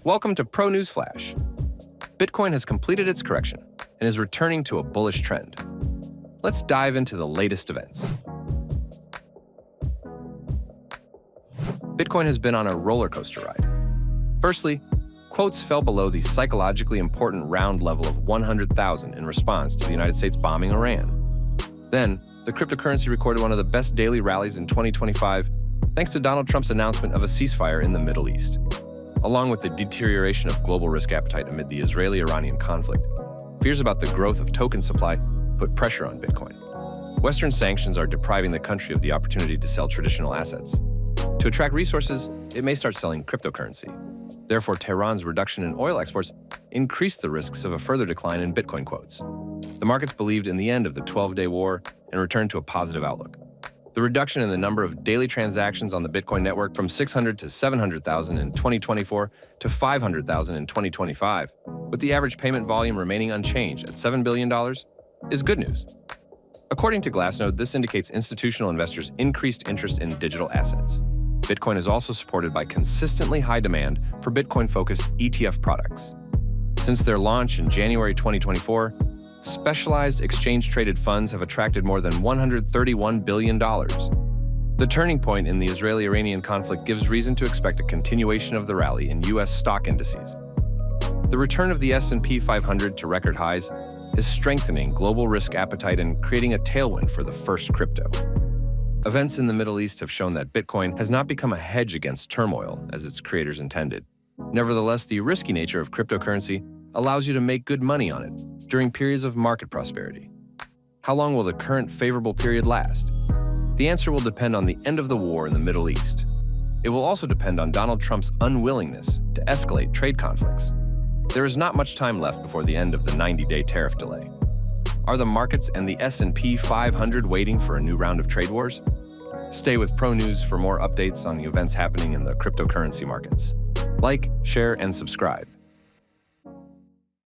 Welcome to Pro News Flash. Bitcoin has completed its correction and is returning to a bullish trend. Let's dive into the latest events. Bitcoin has been on a roller coaster ride. Firstly, quotes fell below the psychologically important round level of 100,000 in response to the United States bombing Iran. Then, the cryptocurrency recorded one of the best daily rallies in 2025 thanks to Donald Trump's announcement of a ceasefire in the Middle East. Along with the deterioration of global risk appetite amid the Israeli-Iranian conflict, fears about the growth of token supply put pressure on Bitcoin. Western sanctions are depriving the country of the opportunity to sell traditional assets. To attract resources, it may start selling cryptocurrency. Therefore, Tehran's reduction in oil exports increased the risks of a further decline in Bitcoin quotes. The markets believed in the end of the 12-day war and returned to a positive outlook. The reduction in the number of daily transactions on the Bitcoin network from 600 to 700,000 in 2024 to 500,000 in 2025, with the average payment volume remaining unchanged at $7 billion, is good news. According to Glassnode, this indicates institutional investors' increased interest in digital assets. Bitcoin is also supported by consistently high demand for Bitcoin-focused ETF products. Since their launch in January 2024, specialized exchange-traded funds have attracted more than $131 billion. The turning point in the Israeli-Iranian conflict gives reason to expect a continuation of the rally in U.S. stock indices. The return of the S&P 500 to record highs is strengthening global risk appetite and creating a tailwind for the first crypto. Events in the Middle East have shown that Bitcoin has not become a hedge against turmoil as its creators intended. Nevertheless, the risky nature of cryptocurrency allows you to make good money on it during periods of market prosperity. How long will the current favorable period last? The answer will depend on the end of the war in the Middle East. It will also depend on Donald Trump's unwillingness to escalate trade conflicts. There is not much time left before the end of the 90-day tariff delay. Are the markets and the S&P 500 waiting for a new round of trade wars? Stay with Pro News for more updates on the events happening in the cryptocurrency markets. Like, share, and subscribe.